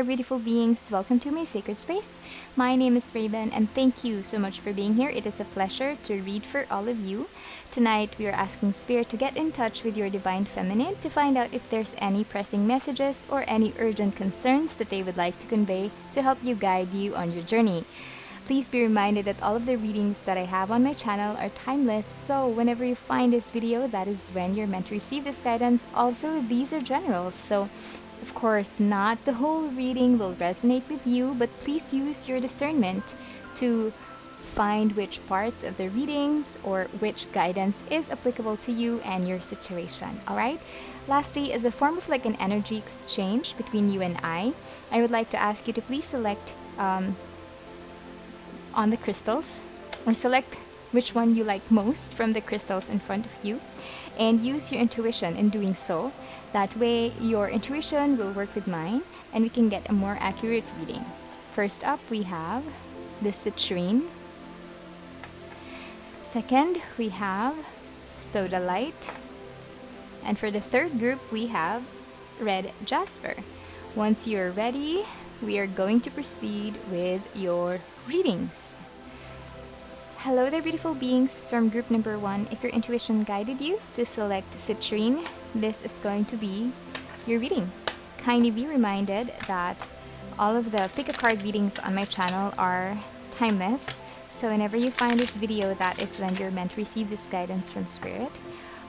beautiful beings. Welcome to my sacred space. My name is Raven, and thank you so much for being here. It is a pleasure to read for all of you. Tonight, we are asking Spirit to get in touch with your Divine Feminine to find out if there's any pressing messages or any urgent concerns that they would like to convey to help you guide you on your journey. Please be reminded that all of the readings that I have on my channel are timeless, so whenever you find this video, that is when you're meant to receive this guidance. Also, these are general, so of course, not the whole reading will resonate with you, but please use your discernment to find which parts of the readings or which guidance is applicable to you and your situation, alright? Lastly, as a form of like an energy exchange between you and I would like to ask you to please select on the crystals, or select which one you like most from the crystals in front of you, and use your intuition in doing so. That way, your intuition will work with mine, and we can get a more accurate reading. First up, we have the Citrine. Second, we have Sodalite. And for the third group, we have red Jasper. Once you're ready, we are going to proceed with your readings. Hello there, beautiful beings. From group number 1, if your intuition guided you to select Citrine, this is going to be your reading. Kindly be reminded that all of the pick a card readings on my channel are timeless, so whenever you find this video, that is when you're meant to receive this guidance from Spirit.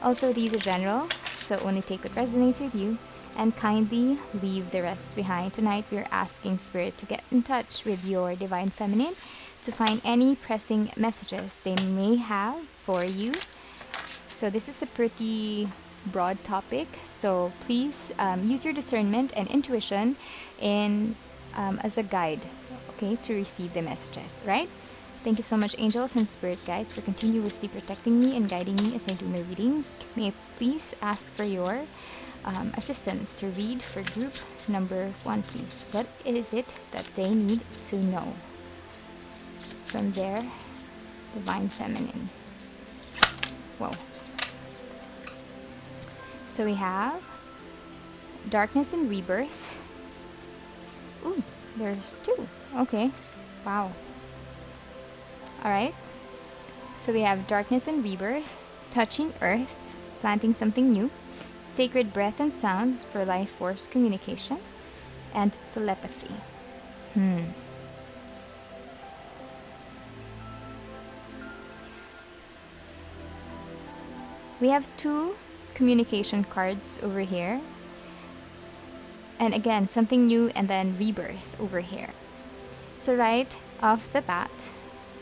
Also, these are general, so only take what resonates with you, and kindly leave the rest behind. Tonight, we're asking Spirit to get in touch with your Divine Feminine to find any pressing messages they may have for you. So this is a pretty broad topic, so please use your discernment and intuition in as a guide, okay, to receive the messages, right? Thank you so much, angels and spirit guides, for continuously protecting me and guiding me as I do my readings. May I please ask for your assistance to read for group number 1, please. What is it that they need to know from their Divine Feminine? Whoa. So we have Darkness and Rebirth. Ooh, there's 2. Okay. Wow. Alright. So we have Darkness and Rebirth, Touching Earth, Planting Something New, Sacred Breath and Sound for Life Force Communication, and Telepathy. We have 2 communication cards over here, and again something new, and then rebirth over here. So right off the bat,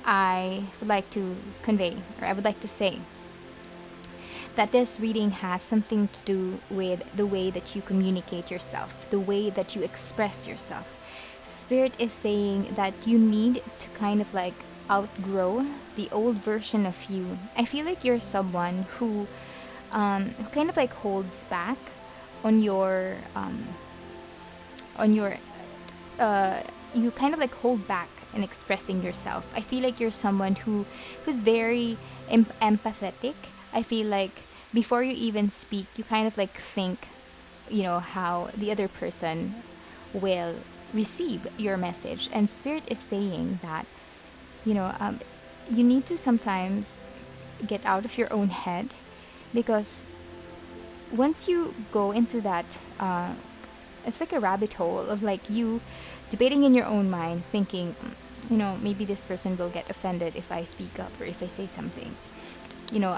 I would like to convey, or I would like to say, that this reading has something to do with the way that you communicate yourself, the way that you express yourself. Spirit is saying that you need to kind of like outgrow the old version of you. I feel like you're someone who kind of like holds back on your you kind of like hold back in expressing yourself. I feel like you're someone who's very empathetic. I feel like before you even speak, you kind of like think, you know, how the other person will receive your message. And Spirit is saying that, you know, you need to sometimes get out of your own head, because once you go into that, it's like a rabbit hole of like you debating in your own mind, thinking, you know, maybe this person will get offended if I speak up or if I say something. You know,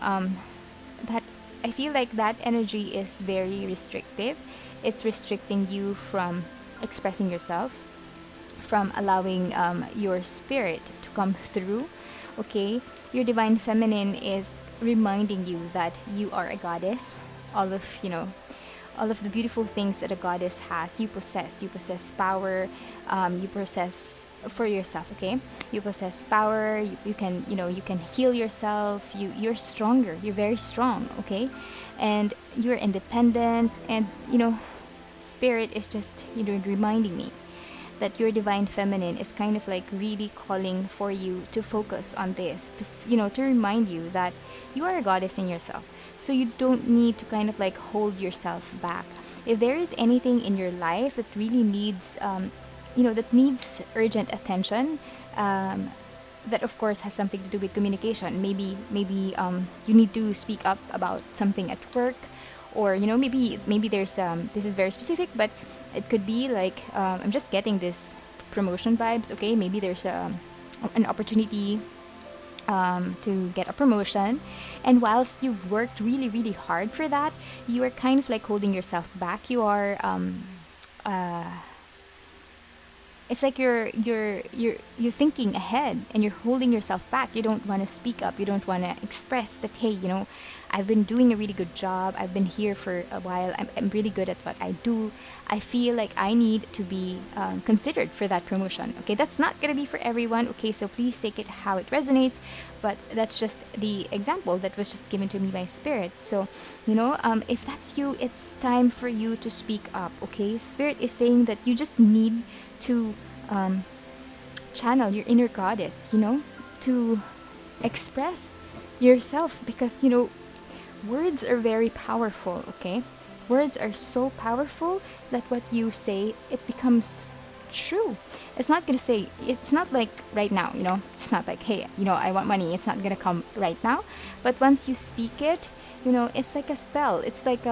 that I feel like that energy is very restrictive. It's restricting you from expressing yourself, from allowing your spirit to come through. Okay, your Divine Feminine is reminding you that you are a goddess. All of the beautiful things that a goddess has, you possess. You possess power. You possess for yourself. Okay, you possess power. You can heal yourself. You're stronger. You're very strong. Okay, and you're independent. And Spirit is just reminding me that your Divine Feminine is kind of like really calling for you to focus on this, to remind you that you are a goddess in yourself. So you don't need to kind of like hold yourself back. If there is anything in your life that really needs that needs urgent attention, that of course has something to do with communication. Maybe you need to speak up about something at work, or maybe there's this is very specific, but it could be like, I'm just getting this promotion vibes. Okay, maybe there's an opportunity to get a promotion, and whilst you've worked really really hard for that, you are kind of like holding yourself back. You are it's like you're thinking ahead, and you're holding yourself back. You don't want to speak up. You don't want to express that, hey, I've been doing a really good job. I've been here for a while. I'm really good at what I do. I feel like I need to be considered for that promotion. Okay, that's not gonna be for everyone. Okay, so please take it how it resonates, but that's just the example that was just given to me by spirit. So if that's you, it's time for you to speak up. Okay, spirit is saying that you just need to channel your inner goddess, to express yourself, because words are very powerful. Okay, words are so powerful that what you say, it becomes true. It's not like right now, it's not like, hey, I want money, it's not gonna come right now, but once you speak it, it's like a spell. It's like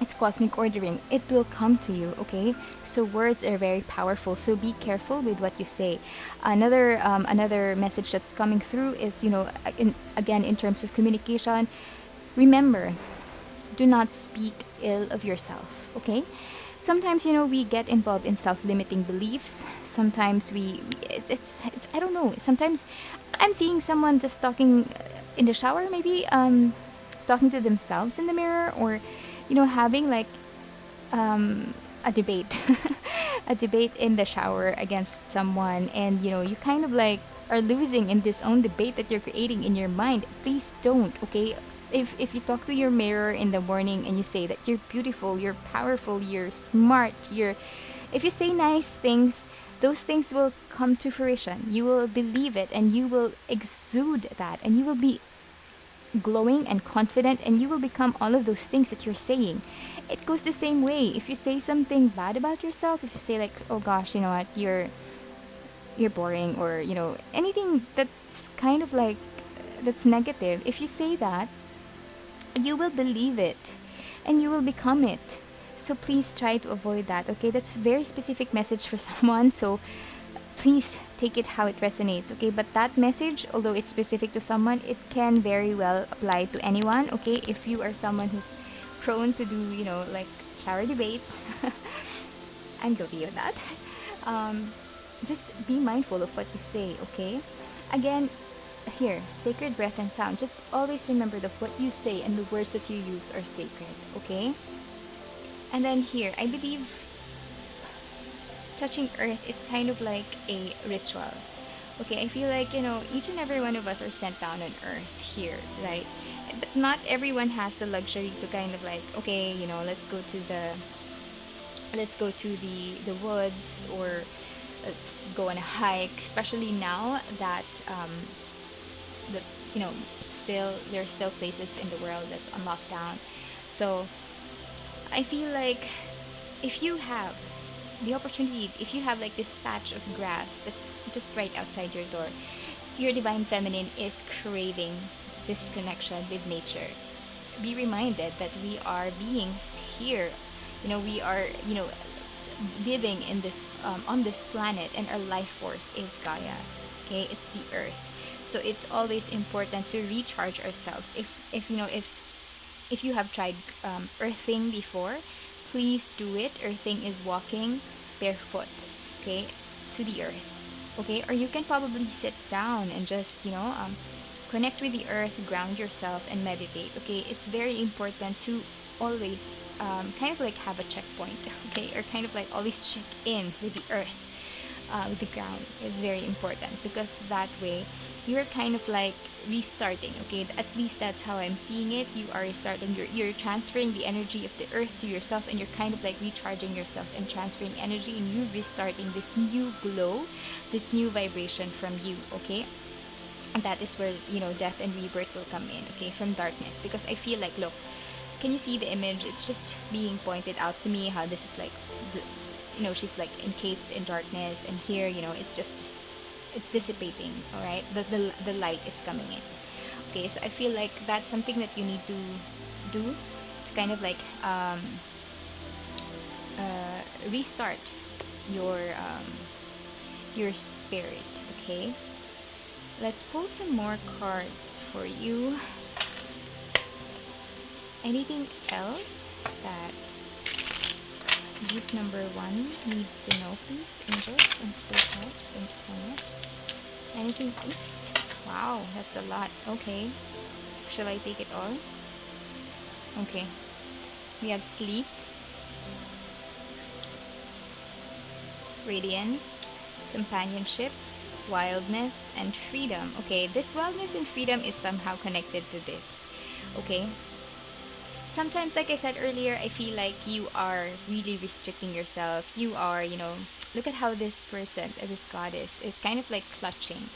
it's cosmic ordering. It will come to you. Okay, so words are very powerful, so be careful with what you say. Another message that's coming through is, again, in terms of communication, remember, do not speak ill of yourself. Okay, sometimes we get involved in self-limiting beliefs. Sometimes it's I don't know, sometimes I'm seeing someone just talking in the shower, maybe talking to themselves in the mirror, or having like a debate a debate in the shower against someone, and you kind of like are losing in this own debate that you're creating in your mind. Please don't. Okay, if you talk to your mirror in the morning and you say that you're beautiful, you're powerful, you're smart, if you say nice things, those things will come to fruition. You will believe it, and you will exude that, and you will be glowing and confident, and you will become all of those things that you're saying. It goes the same way if you say something bad about yourself. If you say like, oh gosh, you know what, you're boring, or anything that's kind of like that's negative, if you say that, you will believe it and you will become it. So please try to avoid that. Okay, that's a very specific message for someone, so please take it how it resonates. Okay, but that message, although it's specific to someone, it can very well apply to anyone. Okay, if you are someone who's prone to do like shower debates, I'm guilty of that. Just be mindful of what you say. Okay, again, here, sacred breath and sound, just always remember that what you say and the words that you use are sacred. Okay, and then here, I believe touching earth is kind of like a ritual. Okay, I feel like each and every one of us are sent down on earth here, right? But not everyone has the luxury to kind of like, okay, let's go to the woods, or let's go on a hike, especially now that that still there are still places in the world that's on lockdown. So I feel like if you have the opportunity, if you have like this patch of grass that's just right outside your door, your divine feminine is craving this connection with nature. Be reminded that we are beings here. We are living in this on this planet, and our life force is Gaia. Okay, it's the earth. So it's always important to recharge ourselves. If you have tried earthing before, please do it. Earthing is walking barefoot, okay, to the earth. Okay, or you can probably sit down and just connect with the earth, ground yourself, and meditate. Okay, it's very important to always kind of like have a checkpoint. Okay, or kind of like always check in with the earth, with the ground. It's very important, because that way you're kind of like restarting. Okay, at least that's how I'm seeing it. You are restarting. You're transferring the energy of the earth to yourself, and you're kind of like recharging yourself and transferring energy, and you restarting this new glow, this new vibration from you. Okay, and that is where death and rebirth will come in. Okay, from darkness, because I feel like, look, can you see the image? It's just being pointed out to me how this is like you know, she's like encased in darkness, and here, you know, it's just, it's dissipating. All right, the light is coming in. Okay, so I feel like that's something that you need to do to kind of like restart your spirit. Okay, let's pull some more cards for you. Anything else that group number 1 needs to know, please? Angels and spirit guides, thank you so much. Anything? Oops. Wow, that's a lot. Okay. Shall I take it all? Okay. We have sleep, radiance, companionship, wildness, and freedom. Okay, this wildness and freedom is somehow connected to this. Okay. Sometimes, like I said earlier, I feel like you are really restricting yourself. You are, you know, look at how this person, this goddess, is kind of like clutching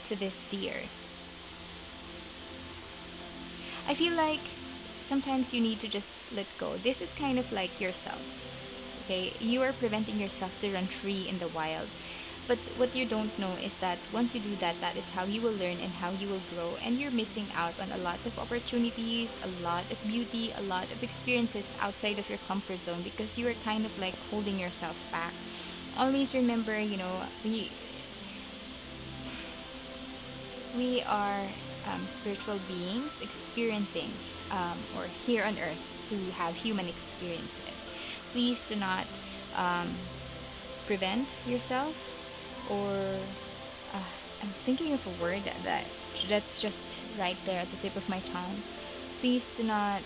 to this deer. I feel like sometimes you need to just let go. This is kind of like yourself. Okay, you are preventing yourself to run free in the wild. But what you don't know is that once you do that, that is how you will learn and how you will grow. And you're missing out on a lot of opportunities, a lot of beauty, a lot of experiences outside of your comfort zone because you are kind of like holding yourself back. Always remember, you know, we are spiritual beings experiencing or here on earth to have human experiences. Please do not prevent yourself, or I'm thinking of a word that's just right there at the tip of my tongue. Please do not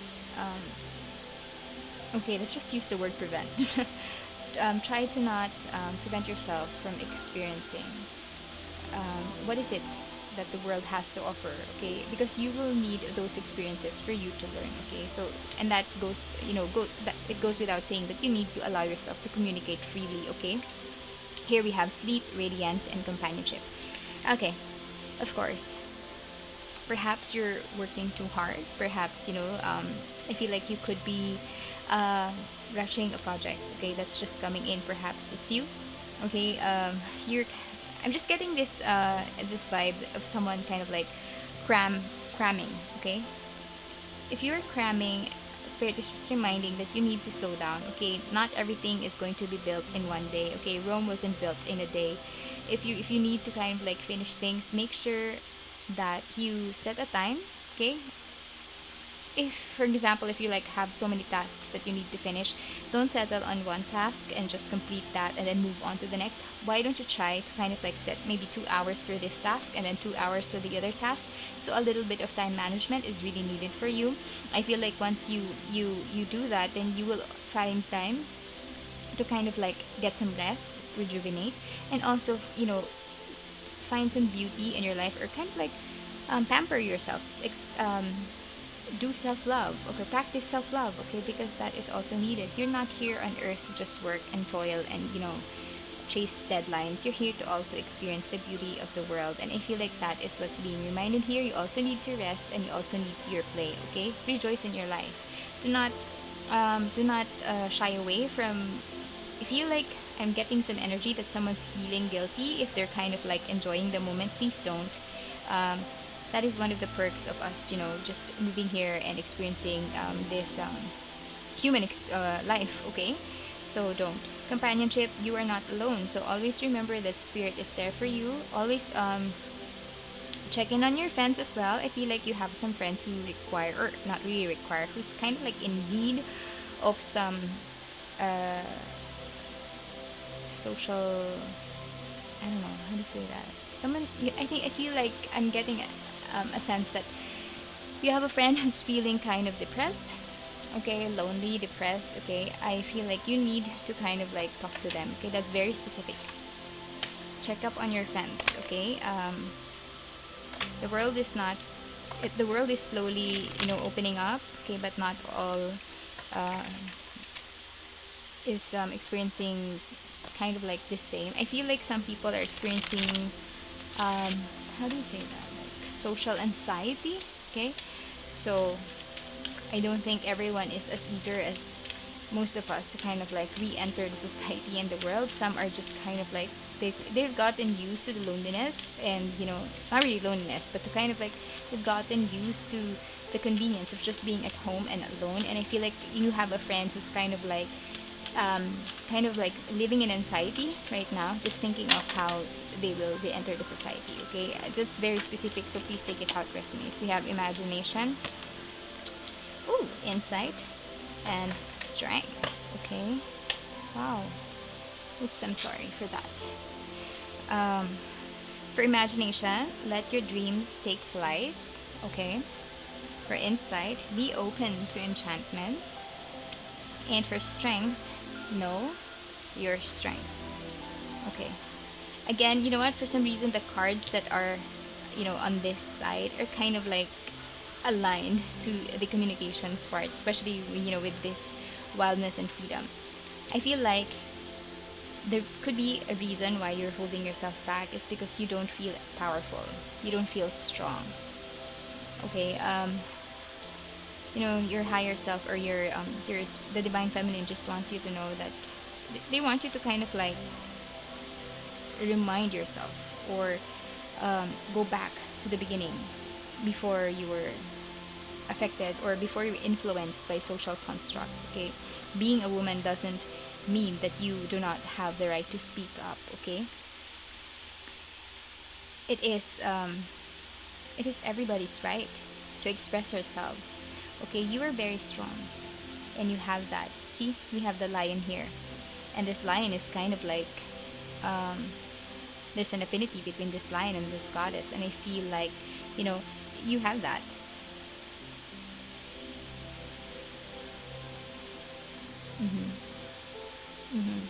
okay, let's just use the word prevent. Try to not prevent yourself from experiencing what is it that the world has to offer. Okay, because you will need those experiences for you to learn. Okay, so, and that goes, you know, that it goes without saying that you need to allow yourself to communicate freely. Okay, here we have sleep, radiance, and companionship. Okay, of course, perhaps you're working too hard. Perhaps, you know, I feel like you could be rushing a project. Okay, that's just coming in. Perhaps it's you. Okay, I'm just getting this vibe of someone kind of like cramming. Okay, if you're cramming, spirit is just reminding that you need to slow down. Okay, not everything is going to be built in one day. Okay, Rome wasn't built in a day. If you need to kind of like finish things, make sure that you set a time. Okay, if for example, if you like have so many tasks that you need to finish, don't settle on one task and just complete that and then move on to the next. Why don't you try to kind of like set maybe 2 hours for this task and then 2 hours for the other task? So a little bit of time management is really needed for you. I feel like once you do that, then you will find time to kind of like get some rest, rejuvenate, and also, you know, find some beauty in your life, or kind of like pamper yourself, do self-love, okay, practice self-love. Okay, because that is also needed. You're not here on earth to just work and toil and, you know, chase deadlines. You're here to also experience the beauty of the world, and I feel like that is what's being reminded here. You also need to rest, and you also need your play. Okay, rejoice in your life. Do not shy away from. I feel like I'm getting some energy that someone's feeling guilty if they're kind of like enjoying the moment. Please don't. That is one of the perks of us, you know, just moving here and experiencing this human life. Okay, so don't. Companionship, you are not alone. So always remember that spirit is there for you. Always check in on your friends as well. I feel like you have some friends who require, or not really require, who's kind of like in need of some social, I don't know how to say that. Someone, I feel like I'm getting a sense that you have a friend who's feeling kind of depressed. Okay, lonely, depressed. Okay, I feel like you need to kind of like talk to them. Okay, that's very specific. Check up on your friends. Okay, the world is not. The world is slowly, you know, opening up. Okay, but not all is experiencing kind of like the same. I feel like some people are experiencing how do you say that, like social anxiety. Okay, so I don't think everyone is as eager as most of us to kind of like re-enter the society and the world. Some are just kind of like they've gotten used to the loneliness, and not really loneliness, but the kind of like they've gotten used to the convenience of just being at home and alone. And I feel like you have a friend who's um, kind of like living in anxiety right now, just thinking of how they will re-enter the society. Okay, just very specific, so please take it how it resonates. We have imagination, ooh, insight, and strength. Okay, wow. Oops, I'm sorry for that. For imagination, let your dreams take flight. Okay. For insight, be open to enchantment. And for strength, know your strength. Okay. Again, you know what? For some reason, the cards that are, on this side are kind of like aligned to the communications part, especially, with this wildness and freedom. I feel like there could be a reason why you're holding yourself back is because you don't feel powerful. You don't feel strong. Okay, your higher self, or your the divine feminine just wants you to know that they want you to kind of like remind yourself, or go back to the beginning before you were affected, or before you're influenced by social construct. Okay, being a woman doesn't mean that you do not have the right to speak up. Okay, it is everybody's right to express ourselves. Okay, you are very strong, and you have that. See, we have the lion here, and this lion is kind of like there's an affinity between this lion and this goddess, and I feel like you have that. Mm-hmm. Mm-hmm.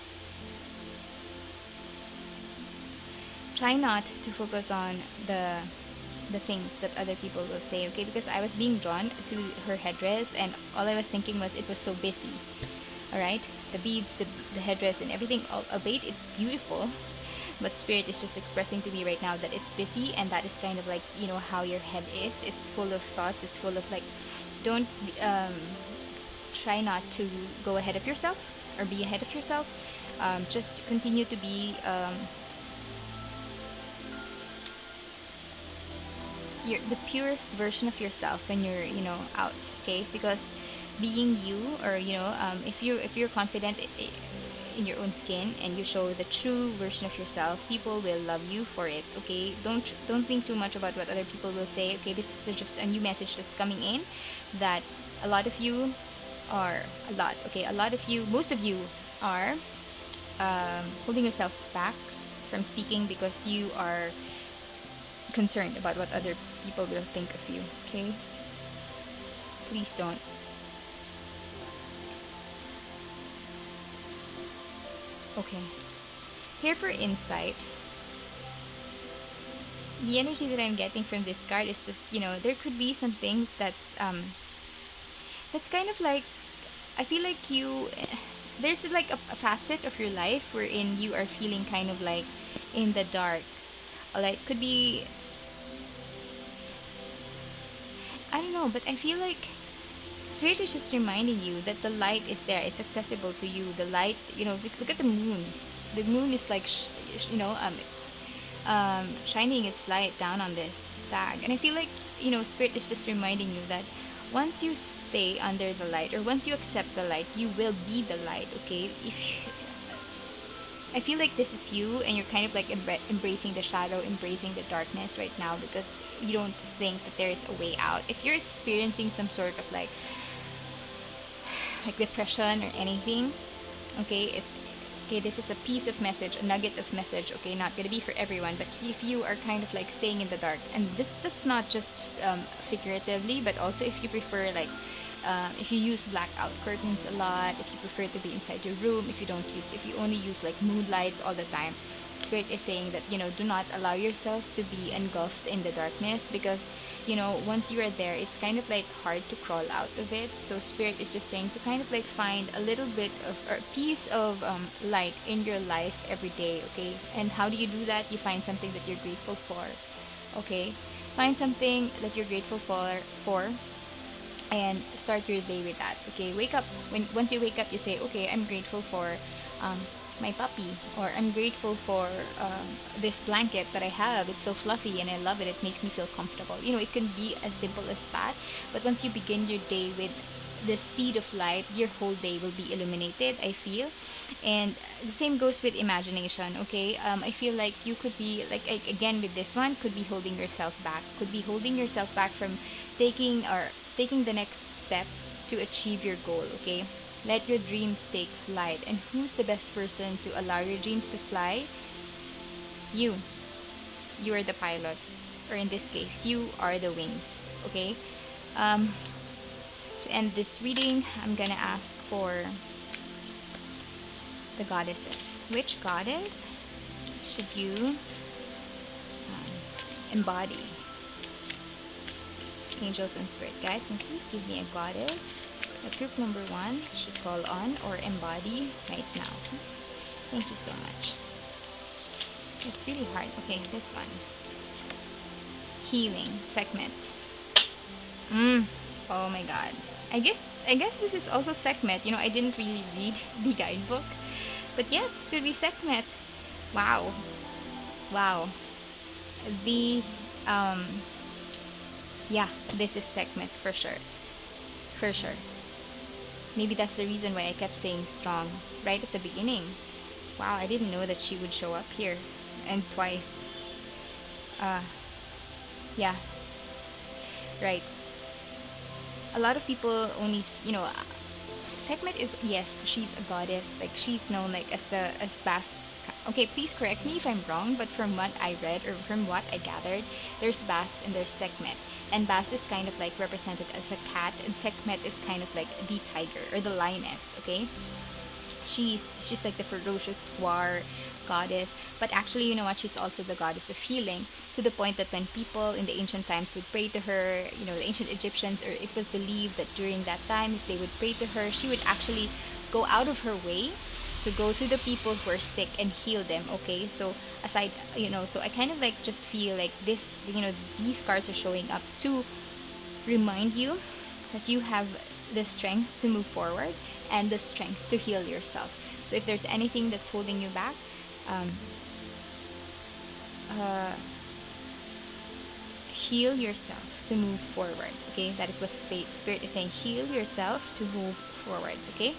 Try not to focus on the things that other people will say, okay? Because I was being drawn to her headdress, and all I was thinking was it was so busy. All right, the beads, the headdress, and everything. Albeit it's beautiful, but spirit is just expressing to me right now that it's busy, and that is kind of like how your head is. It's full of thoughts. It's full of like, don't try not to go ahead of yourself or be ahead of yourself. Just continue to be the purest version of yourself when you're out. Okay, because being you, or if you're confident in your own skin, and you show the true version of yourself, people will love you for it. Okay, don't think too much about what other people will say. Okay, this is just a new message that's coming in, that a lot of you are a lot okay a lot of you most of you are holding yourself back from speaking because you are concerned about what other people will think of you. Okay, please don't. Okay, here for insight, the energy that I'm getting from this card is just there could be some things that's kind of like, I feel like there's like a facet of your life wherein you are feeling kind of like in the dark. Like, could be, I don't know, but I feel like spirit is just reminding you that the light is there. It's accessible to you. The light, look at the moon. The moon is like, shining its light down on this stag. And I feel like, spirit is just reminding you that once you stay under the light, or once you accept the light, you will be the light. Okay, I feel like this is you, and you're kind of like embracing the shadow, embracing the darkness right now, because you don't think that there is a way out. If you're experiencing some sort of like depression or anything, okay, this is a piece of message, a nugget of message. Okay, not gonna be for everyone, but if you are kind of like staying in the dark, and that's not just figuratively, but also if you prefer like if you use blackout curtains a lot, if you prefer to be inside your room, if you only use like moonlights all the time, spirit is saying that do not allow yourself to be engulfed in the darkness, because once you are there, it's kind of like hard to crawl out of it. So spirit is just saying to kind of like find a little bit of, or a piece of light in your life every day. Okay, and how do you do that? You find something that you're grateful for. Okay, find something that you're grateful for and start your day with that. Okay, wake up. Once you wake up, you say, okay, I'm grateful for um, my puppy, or I'm grateful for this blanket that I have. It's so fluffy and I love it. It makes me feel comfortable. You know, it can be as simple as that. But once you begin your day with the seed of light, your whole day will be illuminated, I feel. And the same goes with imagination. Okay, I feel like you could be like again with this one, could be holding yourself back, could be holding yourself back from taking the next steps to achieve your goal. Okay, let your dreams take flight. And who's the best person to allow your dreams to fly? You you are the pilot, or in this case, you are the wings. Okay, um to end this reading, I'm gonna ask for the goddesses. Which goddess should you embody? Angels and spirit guides, can you please give me a goddess that group number 1 should call on or embody right now, please? Thank you so much. It's really hard. Okay, this one. Healing, Sekhmet. Oh my god. I guess this is also Sekhmet. You know, I didn't really read the guidebook. But yes, it could be Sekhmet. Wow. Wow. The yeah, this is Sekhmet for sure. For sure. Maybe that's the reason why I kept saying strong right at the beginning. Wow, I didn't know that she would show up here. And twice. Yeah, right. A lot of people only, Sekhmet is, yes, she's a goddess. Like, she's known like as Bast's. Okay, please correct me if I'm wrong, but from what I read or from what I gathered, there's Bast and there's Sekhmet. And Bast is kind of like represented as a cat, and Sekhmet is kind of like the tiger or the lioness. Okay, she's like the ferocious war goddess, but actually, you know what, she's also the goddess of healing, to the point that when people in the ancient times would pray to her, you know, the ancient Egyptians, or it was believed that during that time, if they would pray to her, she would actually go out of her way to go to the people who are sick and heal them. Okay, so aside, so I kind of like just feel like this, these cards are showing up to remind you that you have the strength to move forward and the strength to heal yourself. So if there's anything that's holding you back, um, uh, heal yourself to move forward. Okay, that is what Spirit is saying. Heal yourself to move forward. Okay,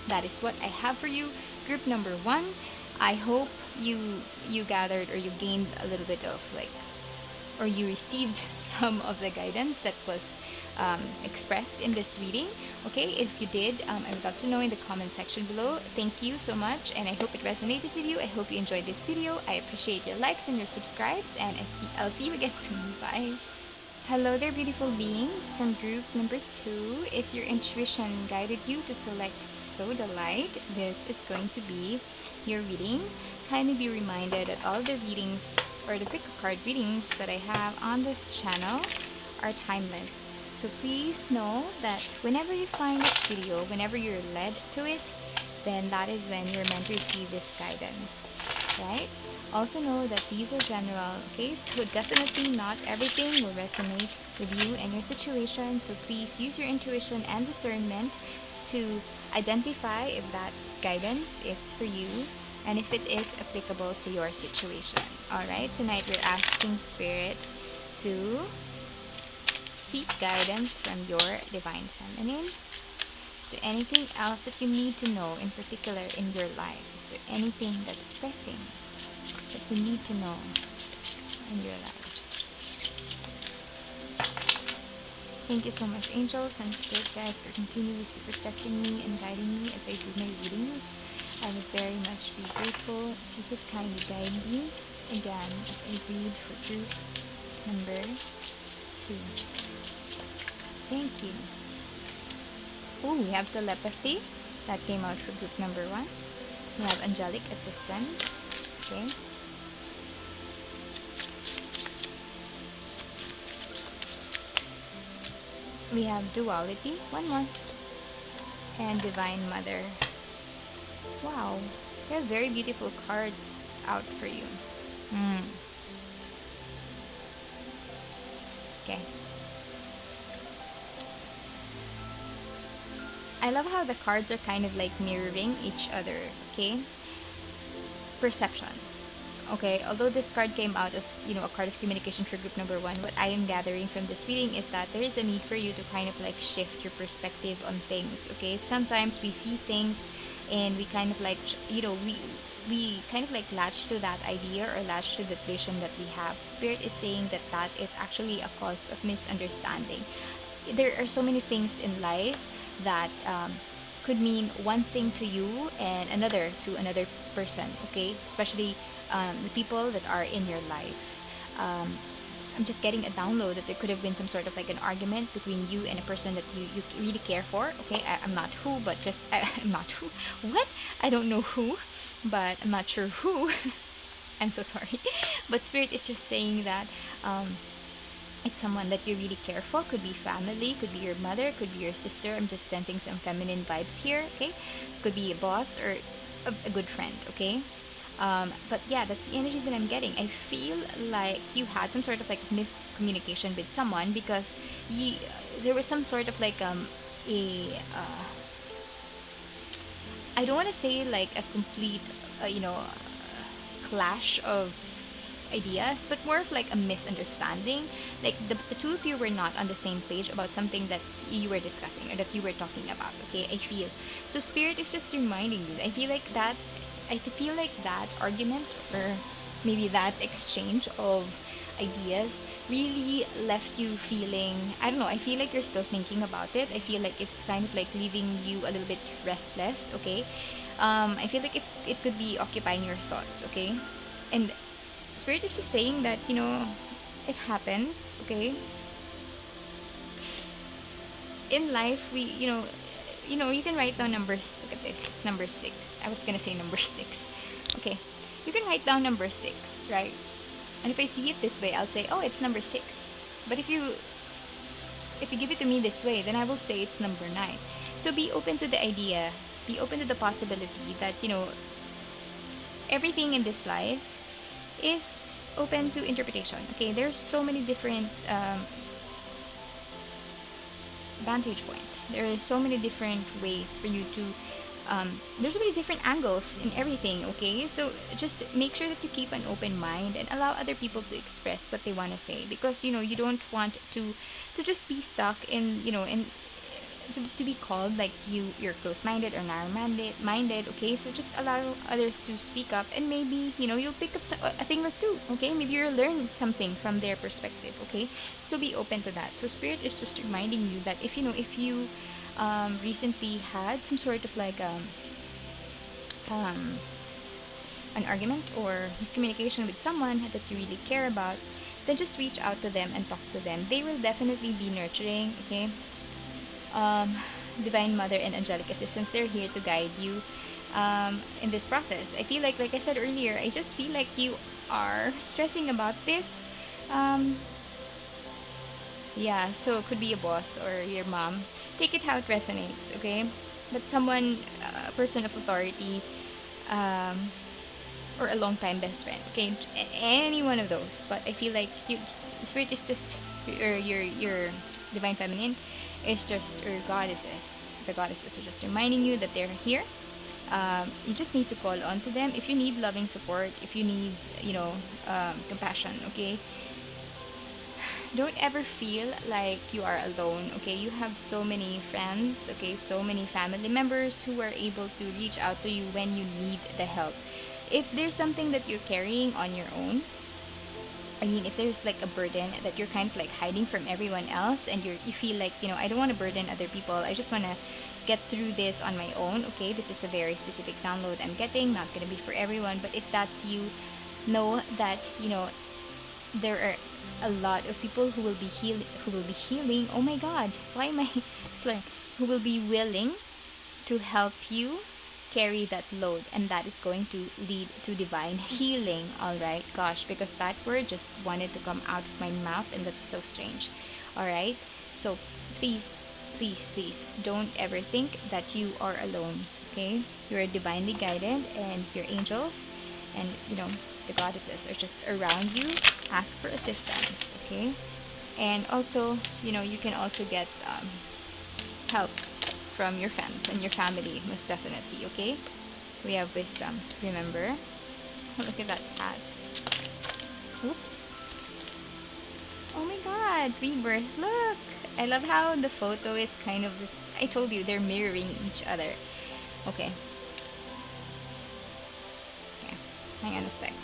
that is what I have for you. Group number 1. I hope you gathered, or you gained a little bit of or you received some of the guidance that was expressed in this reading. Okay, if you did, I would love to know in the comment section below. Thank you so much, and I hope it resonated with you. I hope you enjoyed this video. I appreciate your likes and your subscribes, and I'll see you again soon. Bye. Hello there, beautiful beings from group number 2. If your intuition guided you to select Sodalite, this is going to be your reading. Kindly be reminded that all the readings, or the pick a card readings that I have on this channel, are timeless. So please know that whenever you find this video, whenever you're led to it, then that is when you're meant to receive this guidance, right? Also know that these are general, okay? So definitely not everything will resonate with you and your situation. So please use your intuition and discernment to identify if that guidance is for you and if it is applicable to your situation. Alright, tonight we're asking Spirit to seek guidance from your Divine Feminine. Is there anything else that you need to know in particular in your life? Is there anything that's pressing that you need to know in your life? Thank you so much, angels and spirit guides, for continuously protecting me and guiding me as I do my readings. I would very much be grateful if you could kindly guide me again as I read for group number 2. Thank you. Oh, we have telepathy. That came out for group number 1. We have angelic assistance. Okay. We have duality. One more. And divine mother. Wow. We have very beautiful cards out for you. Okay. I love how the cards are kind of like mirroring each other, okay? Perception. Okay, although this card came out as, a card of communication for group number one, what I am gathering from this reading is that there is a need for you to kind of like shift your perspective on things, okay? Sometimes we see things and we kind of like, we kind of like latch to that idea or latch to that vision that we have. Spirit is saying that that is actually a cause of misunderstanding. There are so many things in life that could mean one thing to you and another to another person, okay? Especially the people that are in your life. I'm just getting a download that there could have been some sort of like an argument between you and a person that you really care for, okay? I'm not who, but just, I'm not who. What? I don't know who, but I'm not sure who. I'm so sorry. But Spirit is just saying that it's someone that you really care for. Could be family, could be your mother, could be your sister. I'm just sensing some feminine vibes here, okay? Could be a boss or a good friend, okay? But yeah, that's the energy that I'm getting. I feel like you had some sort of like miscommunication with someone because there was some sort of like I don't want to say like a complete clash of ideas, but more of like a misunderstanding. Like the two of you were not on the same page about something that you were discussing or that you were talking about, okay? I feel so. Spirit is just reminding you. I feel like that argument or maybe that exchange of ideas really left you feeling, I don't know, I feel like you're still thinking about it. I feel like it's kind of like leaving you a little bit restless, okay? I feel like it could be occupying your thoughts, okay? And Spirit is just saying that, it happens, okay? In life, you can write down number, look at this, it's number 6. I was gonna say number 6. Okay, you can write down number 6, right? And if I see it this way, I'll say, oh, it's number 6. But if you give it to me this way, then I will say it's number 9. So be open to the idea, be open to the possibility that, everything in this life is open to interpretation, okay? There's so many different vantage point. There are so many different ways for you to there's so many different angles in everything, okay? So just make sure that you keep an open mind and allow other people to express what they want to say, because you don't want to just be stuck in to be called like you're close-minded or narrow-minded, okay? So just allow others to speak up, and maybe you'll pick up a thing or two, okay? Maybe you'll learn something from their perspective, okay? So be open to that. So Spirit is just reminding you that if you recently had some sort of like an argument or miscommunication with someone that you really care about, then just reach out to them and talk to them. They will definitely be nurturing, okay? Divine Mother and angelic assistants, they're here to guide you in this process. I feel like I said earlier, I just feel like you are stressing about this. Yeah, so it could be a boss or your mom. Take it how it resonates, okay? But someone, a person of authority, or a long time best friend, okay? Any one of those. But I feel like Spirit is just, or your Divine Feminine is just, or goddesses. The goddesses are just reminding you that they're here. You just need to call on to them if you need loving support, if you need, compassion, okay? Don't ever feel like you are alone, okay? You have so many friends, okay? So many family members who are able to reach out to you when you need the help. If there's something that you're carrying on your own, if there's like a burden that you're kind of like hiding from everyone else, and you feel like, I don't want to burden other people, I just want to get through this on my own, okay? This is a very specific download I'm getting, not going to be for everyone, but if that's you, know that, there are a lot of people who will be healing. Oh my god, why am I slurring? Who will be willing to help you carry that load, and that is going to lead to divine healing. All right, gosh, because that word just wanted to come out of my mouth, and that's so strange. All right, so please don't ever think that you are alone, okay? You're divinely guided, and your angels and the goddesses are just around you. Ask for assistance, okay? And also, you can also get help from your friends and your family, most definitely, okay? We have wisdom, remember? Look at that cat. Oops. Oh my god, rebirth, look! I love how the photo is kind of this. I told you, they're mirroring each other. Okay. Okay, hang on a sec.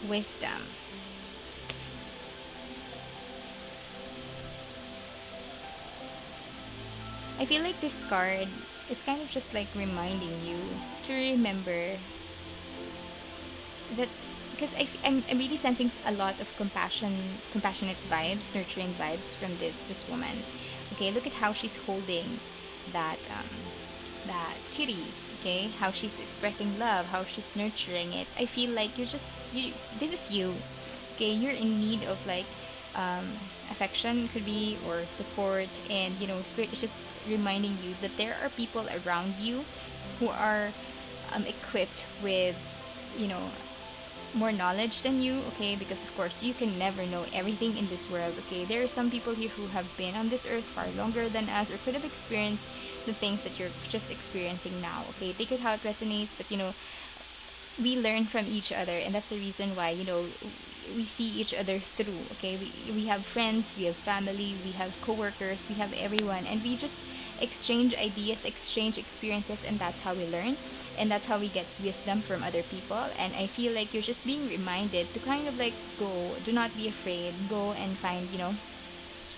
Wisdom. I feel like this card is kind of just like reminding you to remember that, because I'm really sensing a lot of compassionate vibes, nurturing vibes from this woman. Okay, look at how she's holding that that kitty. Okay, how she's expressing love, how she's nurturing it. I feel like you. This is you. Okay, you're in need of like um, affection, could be, or support, and spirit is just reminding you that there are people around you who are equipped with you know more knowledge than you, okay? Because of course you can never know everything in this world, okay? There are some people here who have been on this earth far longer than us, or could have experienced the things that you're just experiencing now, okay? Take it how it resonates, but we learn from each other, and that's the reason why we see each other through, okay? We have friends, we have family, we have coworkers, we have everyone, and we just exchange ideas, exchange experiences, and that's how we learn, and that's how we get wisdom from other people. And I feel like you're just being reminded to kind of like go, do not be afraid, go and find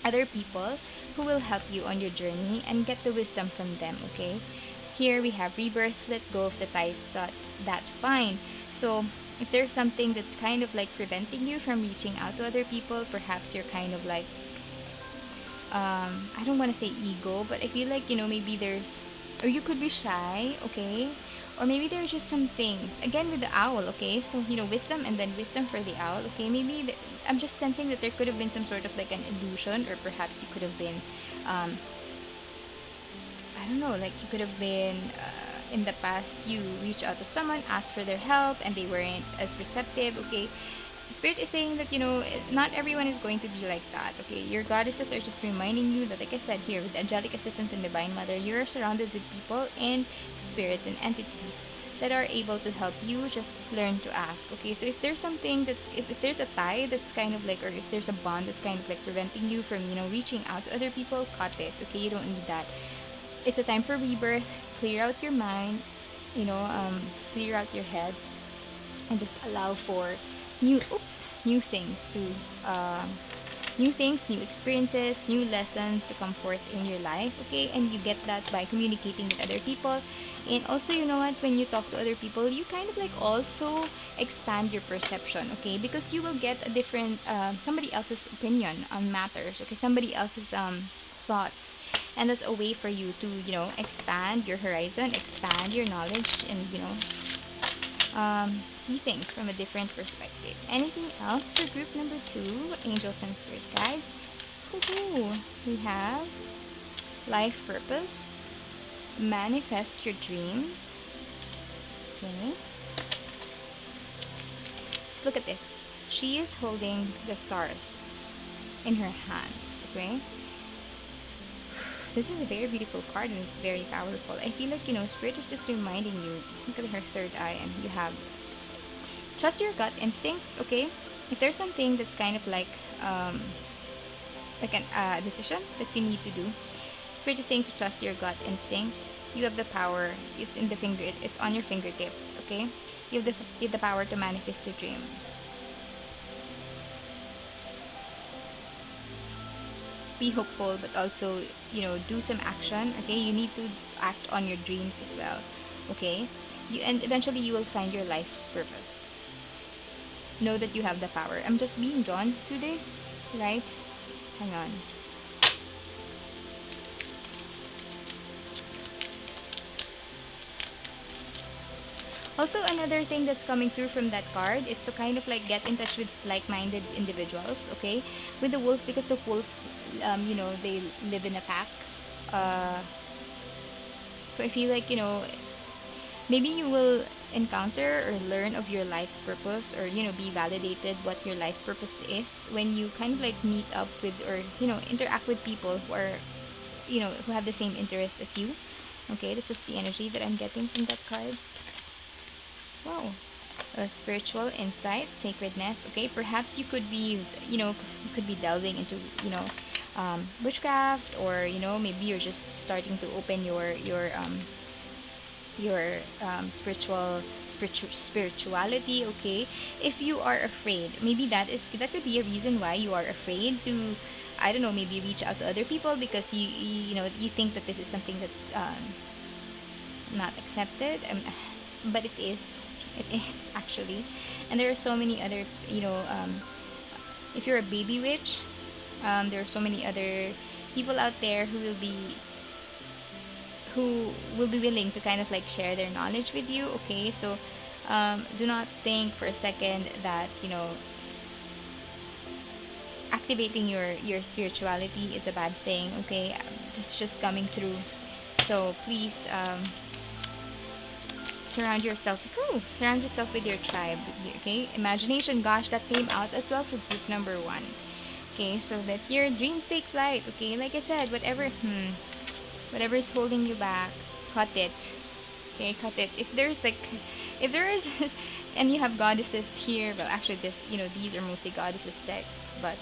other people who will help you on your journey and get the wisdom from them, okay? Here we have rebirth, let go of the ties that bind. So if there's something that's kind of like preventing you from reaching out to other people, perhaps you're kind of like I don't want to say ego, but I feel like maybe there's, or you could be shy, okay? Or maybe there's just some things again with the owl, okay? So wisdom, and then wisdom for the owl, okay? Maybe I'm just sensing that there could have been some sort of like an illusion, or perhaps you could have been I don't know, like you could have been in the past, you reach out to someone, asked for their help, and they weren't as receptive, okay? Spirit is saying that not everyone is going to be like that, okay? Your goddesses are just reminding you that, like I said here, with angelic assistance and divine mother, you're surrounded with people and spirits and entities that are able to help you. Just learn to ask, okay? So if there's something that's, if there's a tie that's kind of like, or if there's a bond that's kind of like preventing you from reaching out to other people, cut it, okay? You don't need that. It's a time for rebirth. Clear out your mind, clear out your head, and just allow for new things to new things, new experiences, new lessons to come forth in your life, okay? And you get that by communicating with other people. And also, you know what, when you talk to other people, you kind of like also expand your perception, okay? Because you will get a different somebody else's opinion on matters, okay? Somebody else's thoughts, and that's a way for you to expand your horizon, expand your knowledge, and see things from a different perspective. Anything else for group number 2, angels and spirit guides? Woohoo! We have life purpose, manifest your dreams. Okay, let's look at this. She is holding the stars in her hands, okay? This is a very beautiful card, and it's very powerful. I feel like, Spirit is just reminding you. Look at her third eye, and you have trust your gut instinct, okay? If there's something that's kind of like an decision that you need to do, Spirit is saying to trust your gut instinct. You have the power. It's in the it's on your fingertips, okay? You have the power to manifest your dreams. Be hopeful, but also do some action, okay? You need to act on your dreams as well, okay? And eventually you will find your life's purpose. Know that you have the power. I'm just being drawn to this, right? Hang on. Also, another thing that's coming through from that card is to kind of like get in touch with like-minded individuals, okay? With the wolf, because the wolf, they live in a pack. So I feel like, maybe you will encounter or learn of your life's purpose, or be validated what your life purpose is when you kind of like meet up with, or interact with people who are who have the same interest as you. Okay, that's just the energy that I'm getting from that card. Wow. Spiritual insight, sacredness. Okay, perhaps you could be you could be delving into witchcraft, or maybe you're just starting to open your spirituality. Okay, if you are afraid, maybe that could be a reason why you are afraid to, I don't know, maybe reach out to other people, because you think that this is something that's not accepted. But it is actually. And there are so many other, if you're a baby witch, there are so many other people out there who will be willing to kind of like share their knowledge with you. Okay, so do not think for a second that activating your spirituality is a bad thing. Okay, just coming through. So please, surround yourself with your tribe. Okay, imagination, gosh, that came out as well for group number 1. Okay, so that your dreams take flight. Okay, like I said, whatever is holding you back, cut it. Okay, cut it. If there is, and you have goddesses here. Well, actually, these are mostly goddesses deck. But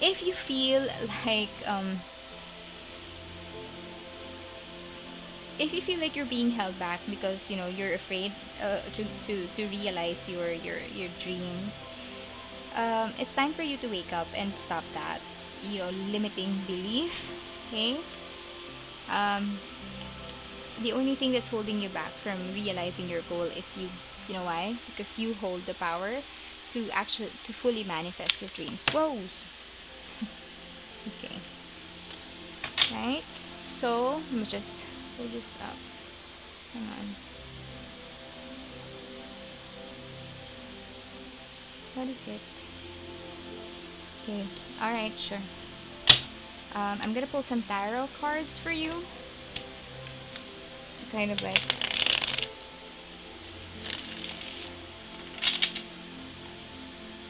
if you feel like you're being held back because you're afraid to realize your dreams, it's time for you to wake up and stop that limiting belief. Okay, the only thing that's holding you back from realizing your goal is you. You know why? Because you hold the power to fully manifest your dreams. Whoa. Okay, right, so let me just pull this up. Hang on. What is it? Okay, alright, sure. I'm gonna pull some tarot cards for you. It's kind of like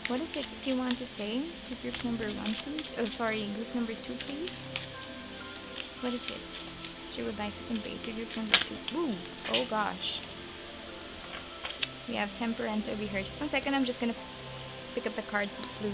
what is it that you want to say to group number 1, please? Oh, sorry, group number 2, please. What is it that you would like to convey to group number 2? Ooh, oh gosh. We have temperance over here. Just 1 second, I'm just gonna pick up the cards that flew.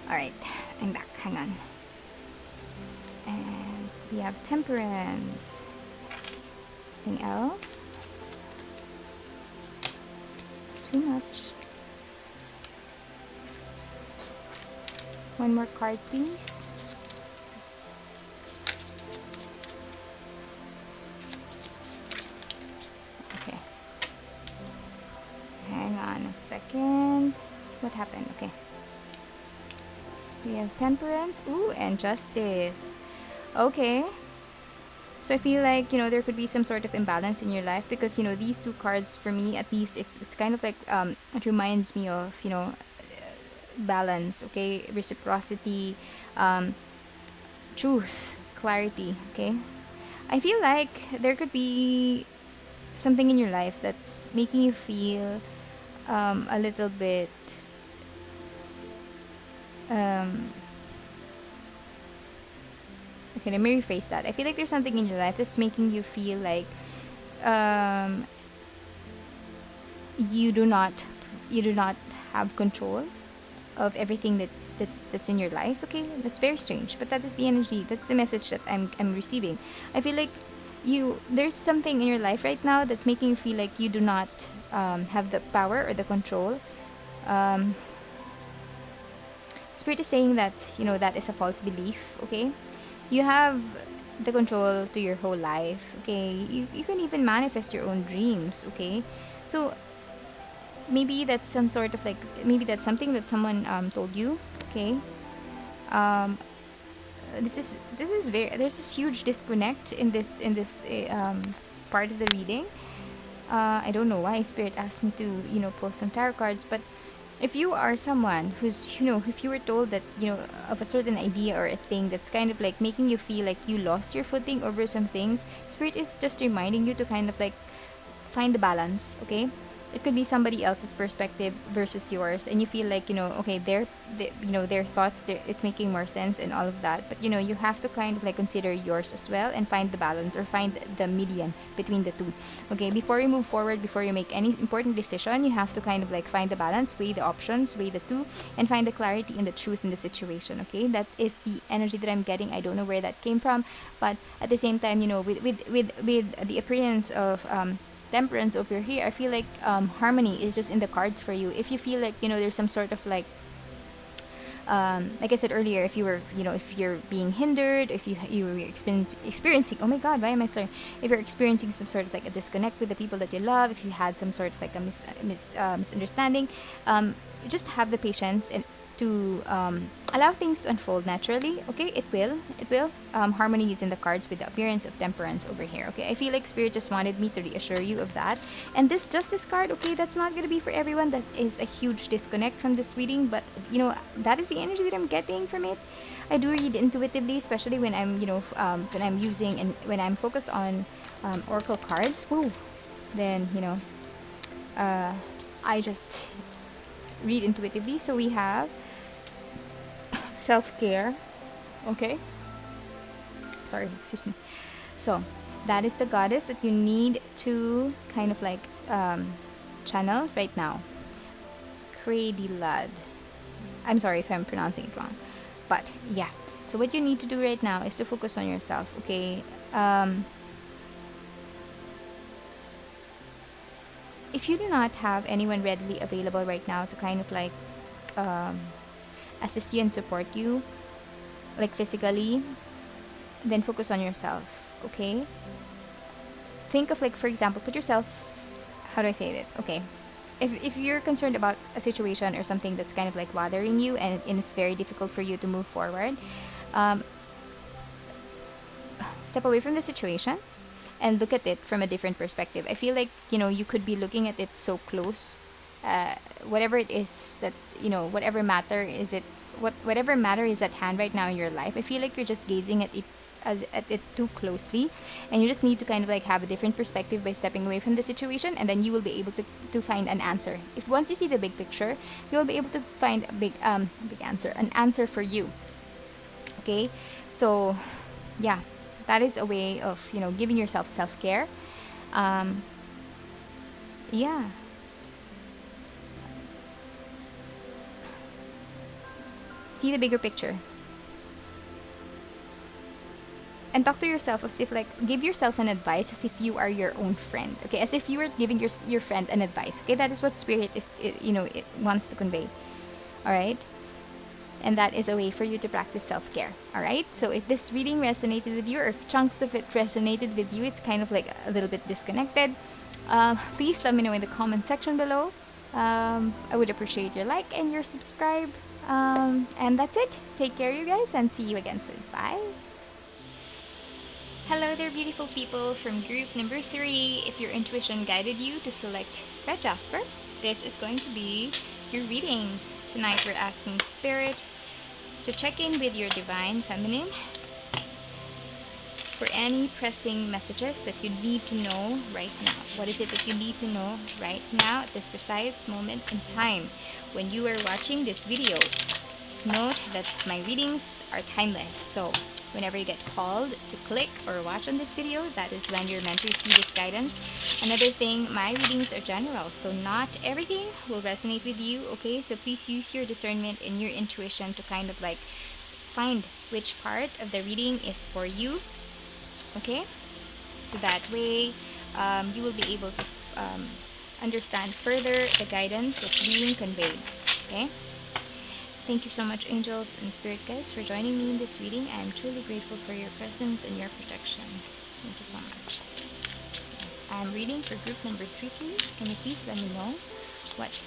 Alright, I'm back. Hang on. And we have temperance. Anything else? Too much. 1 more card, please. Okay. Hang on a second. What happened? Okay. We have temperance. Ooh, and justice. Okay. So I feel like, there could be some sort of imbalance in your life because, these 2 cards for me, at least it's kind of like, it reminds me of, balance, okay? Reciprocity, truth, clarity, okay? I feel like there could be something in your life that's making you feel a little bit okay, let me rephrase that. I feel like there's something in your life that's making you feel like you do not have control of everything that's in your life. Okay, that's very strange, but that is the energy. That's the message that I'm receiving. I feel like there's something in your life right now that's making you feel like you do not have the power or the control. Spirit is saying that that is a false belief. Okay, you have the control to your whole life. Okay, you can even manifest your own dreams. Okay, so maybe that's some sort of like, maybe that's something that someone told you. Okay, this is very, there's this huge disconnect in this part of the reading. I don't know why Spirit asked me to, pull some tarot cards, but if you are someone who's, if you were told that, of a certain idea or a thing that's kind of like making you feel like you lost your footing over some things, Spirit is just reminding you to kind of like find the balance, okay? It could be somebody else's perspective versus yours, and you feel like, okay, their thoughts, it's making more sense and all of that, but you have to kind of like consider yours as well and find the balance, or find the median between the two. Okay, before you move forward, before you make any important decision, you have to kind of like find the balance, weigh the options, weigh the two, and find the clarity and the truth in the situation. Okay, that is the energy that I'm getting. I don't know where that came from, but at the same time, with the appearance of temperance over here, I feel like harmony is just in the cards for you. If you feel like, there's some sort of like I said earlier, if you were, if you're being hindered, if you were experiencing, oh my god, why am I slurring? If you're experiencing some sort of like a disconnect with the people that you love, if you had some sort of like a misunderstanding, just have the patience and to allow things to unfold naturally. Okay, it will. Harmony is in the cards with the appearance of temperance over here. Okay, I feel like Spirit just wanted me to reassure you of that. And this Justice card, okay, that's not gonna be for everyone. That is a huge disconnect from this reading, but that is the energy that I'm getting from it. I do read intuitively, especially when I'm when I'm using and when I'm focused on oracle cards. Woo, then I just read intuitively. So we have self-care. Okay, sorry, excuse me. So that is the goddess that you need to kind of like channel right now. Lad. I'm sorry if I'm pronouncing it wrong, but yeah. So what you need to do right now is to focus on yourself. Okay, if you do not have anyone readily available right now to kind of like assist you and support you, like physically, then focus on yourself. Okay, think of, like, for example, put yourself, how do I say it? Okay, if you're concerned about a situation or something that's kind of like bothering you, and it's very difficult for you to move forward, step away from the situation and look at it from a different perspective. I feel like, you could be looking at it so close. Whatever it is, that's, whatever matter is at hand right now in your life, I feel like you're just gazing at it too closely, and you just need to kind of like have a different perspective by stepping away from the situation, and then you will be able to find an answer. If once you see the big picture, you'll be able to find a big answer, an answer for you. Okay, so yeah, that is a way of giving yourself self-care. Yeah, see the bigger picture and talk to yourself as if, like, give yourself an advice as if you are your own friend. Okay, as if you were giving your friend an advice. Okay, that is what Spirit is, it wants to convey. All right, and that is a way for you to practice self-care. All right, so if this reading resonated with you, or if chunks of it resonated with you, it's kind of like a little bit disconnected, please let me know in the comment section below. I would appreciate your like and your subscribe. And that's it. Take care, you guys, and see you again soon. Bye. Hello there, beautiful people from group number 3. If your intuition guided you to select Red Jasper, this is going to be your reading. Tonight we're asking Spirit to check in with your Divine Feminine for any pressing messages that you need to know right now. What is it that you need to know right now at this precise moment in time when you are watching this video? Note that my readings are timeless, so whenever you get called to click or watch on this video, that is when you're meant to receive this guidance. Another thing, my readings are general, so not everything will resonate with you, okay? So please use your discernment and your intuition to kind of like find which part of the reading is for you, okay? So that way you will be able to understand further the guidance that's being conveyed, okay? Thank you so much, angels and spirit guides, for joining me in this reading. I am truly grateful for your presence and your protection. Thank you so much. I'm reading for group number 3, please. Can you please let me know what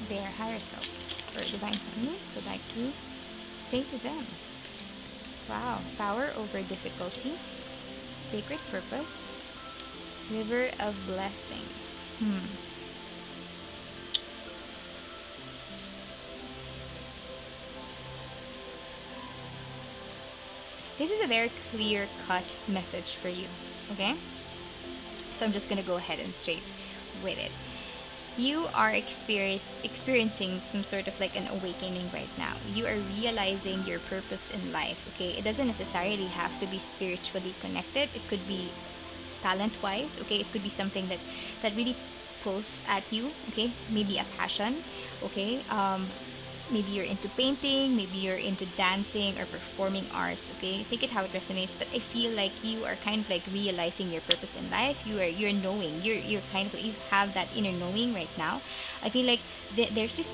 their higher selves or divine family would like to say to them? Wow. Power over difficulty. Sacred purpose. River of blessings. This is a very clear-cut message for you, okay? So I'm just gonna go ahead and straight with it. You are experiencing some sort of like an awakening right now. You are realizing your purpose in life, okay? It doesn't necessarily have to be spiritually connected. It could be talent-wise, okay? It could be something that really pulls at you, okay? Maybe a passion, okay? Maybe you're into painting, maybe you're into dancing or performing arts, okay? Take it how it resonates, but I feel like you are kind of like realizing your purpose in life. You're knowing, you're kind of, you have that inner knowing right now. I feel like there's this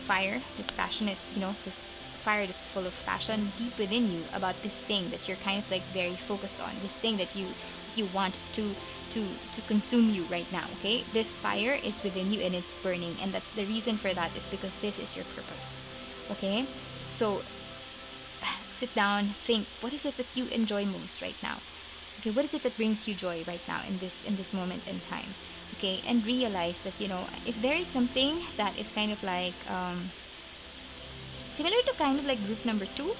fire, this passionate, this fire that's full of passion deep within you about this thing that you're kind of like very focused on, this thing that you want to consume you right now, okay? This fire is within you and it's burning, and that the reason for that is because this is your purpose, okay? So sit down, think, what is it that you enjoy most right now? Okay, what is it that brings you joy right now in this moment in time? Okay, and realize that, if there is something that is kind of like similar to kind of like group number 2,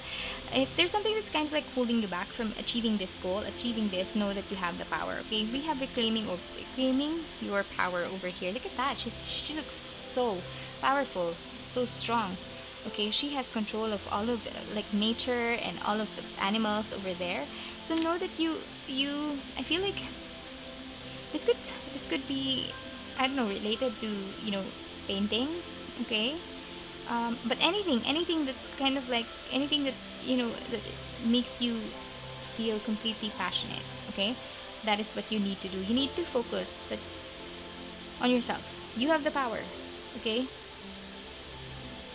if there's something that's kind of like holding you back from achieving this goal, achieving this, know that you have the power, okay? We have reclaiming your power over here. Look at that. She looks so powerful, so strong. Okay, she has control of all of the, like, nature and all of the animals over there. So know that you I feel like this could be, I don't know, related to, paintings, okay? But anything that's kind of like anything that that makes you feel completely passionate, okay? That is what you need to do. You need to focus on yourself. You have the power, okay?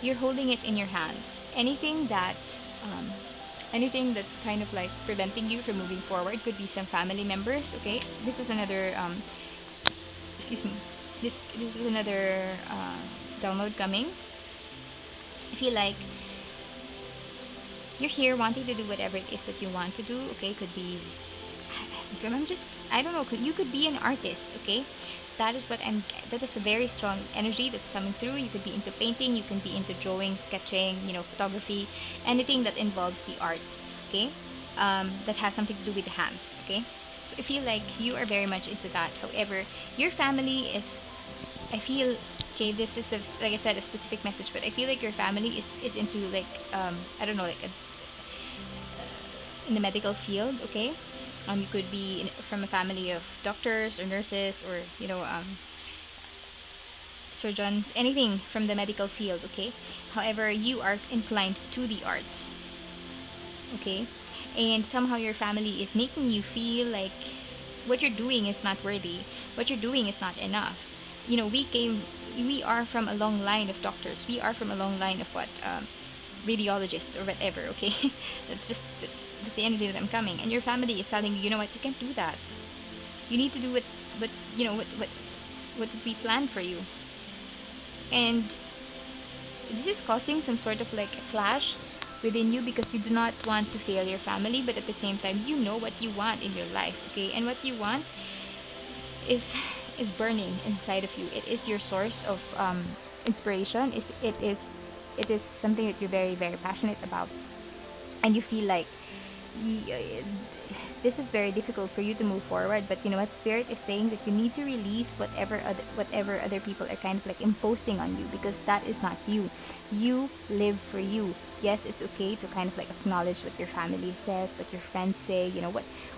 You're holding it in your hands. Anything that's kind of like preventing you from moving forward could be some family members, okay? This is another excuse me. This is another download coming. I feel like you're here wanting to do whatever it is that you want to do, okay? Could be, I don't know, you could be an artist, okay? That is a very strong energy that's coming through. You could be into painting, you can be into drawing, sketching, photography, anything that involves the arts, okay? That has something to do with the hands, okay? So I feel like you are very much into that. However, your family is, I feel, okay, this is like I said, a specific message, but I feel like your family is into like I don't know, like in the medical field, okay? You could be from a family of doctors or nurses or surgeons, anything from the medical field, okay? However, you are inclined to the arts, okay? And somehow your family is making you feel like what you're doing is not worthy, what you're doing is not enough. We are from a long line of doctors, we are from a long line of radiologists or whatever, okay? That's the energy that I'm coming, and your family is telling you, you know what, you can't do that. You need to do what we planned for you. And this is causing some sort of like a clash within you because you do not want to fail your family, but at the same time you know what you want in your life, okay? And what you want is burning inside of you. It is your source of inspiration. It is something that you're very, very passionate about, and you feel like this is very difficult for you to move forward. But you know what, spirit is saying that you need to release whatever other people are kind of like imposing on you, because that is not you. You live for you. Yes, it's okay to kind of like acknowledge what your family says, what your friends say,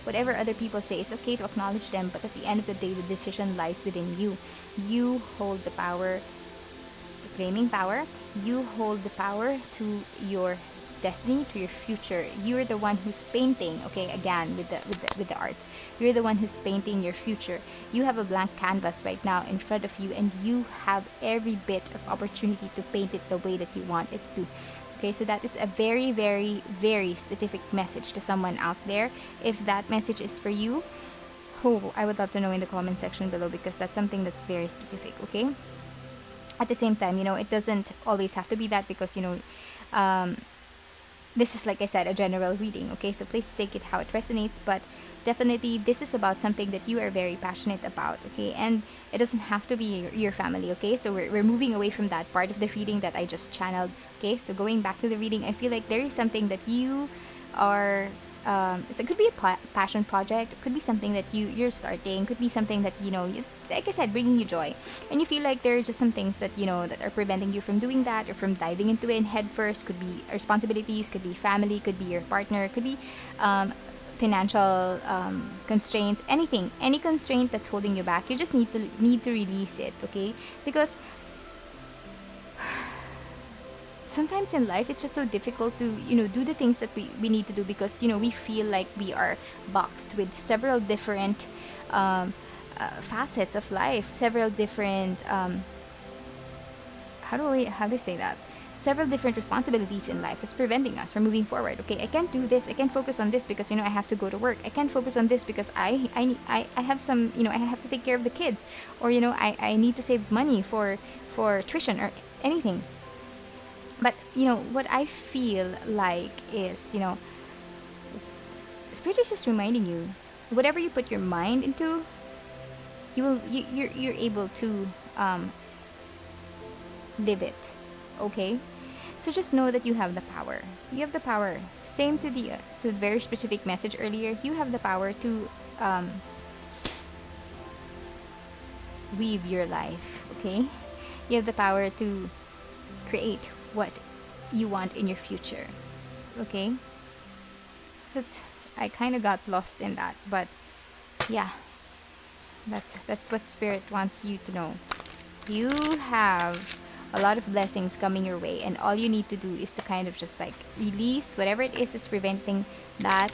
whatever other people say. It's okay to acknowledge them, but at the end of the day, the decision lies within you. You hold the power, the claiming power. You hold the power to your destiny, to your future. You're the one who's painting, okay? Again, with the arts, you're the one who's painting your future. You have a blank canvas right now in front of you, and you have every bit of opportunity to paint it the way that you want it to. Okay, so that is a very, very, very specific message to someone out there. If that message is for you, I would love to know in the comment section below, because that's something that's very specific, okay? At the same time, it doesn't always have to be that, because this is, like I said, a general reading, okay? So please take it how it resonates, but definitely this is about something that you are very passionate about, okay? And it doesn't have to be your family, okay? So we're moving away from that part of the reading that I just channeled, okay? So going back to the reading, I feel like there is something that you are it could be a passion project, it could be something that you're starting, could be something that, you know, it's like I said, bringing you joy, and you feel like there are just some things that, you know, that are preventing you from doing that or from diving into it head first. Could be responsibilities, could be family, could be your partner, could be financial constraints, anything, any constraint that's holding you back. You just need to release it, okay? Because sometimes in life it's just so difficult to, you know, do the things that we need to do, because, you know, we feel like we are boxed with several different facets of life, several different how do I say that, several different responsibilities in life that's preventing us from moving forward. Okay, I can't do this, I can't focus on this because, you know, I have to go to work. I can't focus on this because I have some, you know, I have to take care of the kids, or, you know, I need to save money for tuition or anything. But, you know, what I feel like is, you know, Spirit is just reminding you, whatever you put your mind into, you're able to live it. Okay, so just know that you have the power. You have the power. Same to the very specific message earlier. You have the power to weave your life. Okay, you have the power to create what you want in your future. Okay, so that's, I kind of got lost in that, but yeah, that's what Spirit wants you to know. You have a lot of blessings coming your way, and all you need to do is to kind of just like release whatever it is that's preventing that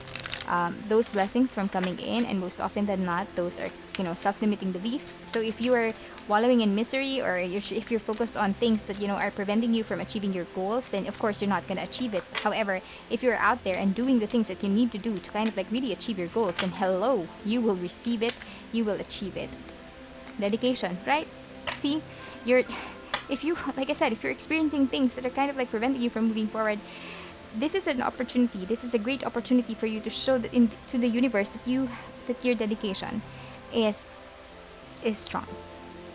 those blessings from coming in. And most often than not, those are, you know, self-limiting beliefs. So if you are wallowing in misery, or if you're focused on things that, you know, are preventing you from achieving your goals, then of course you're not going to achieve it. However, if you're out there and doing the things that you need to do to kind of like really achieve your goals, then hello, you will receive it, you will achieve it. Dedication, right? See, you're, if you, like I said, if you're experiencing things that are kind of like preventing you from moving forward, this is an opportunity. This is a great opportunity for you to show to the universe that your dedication is strong,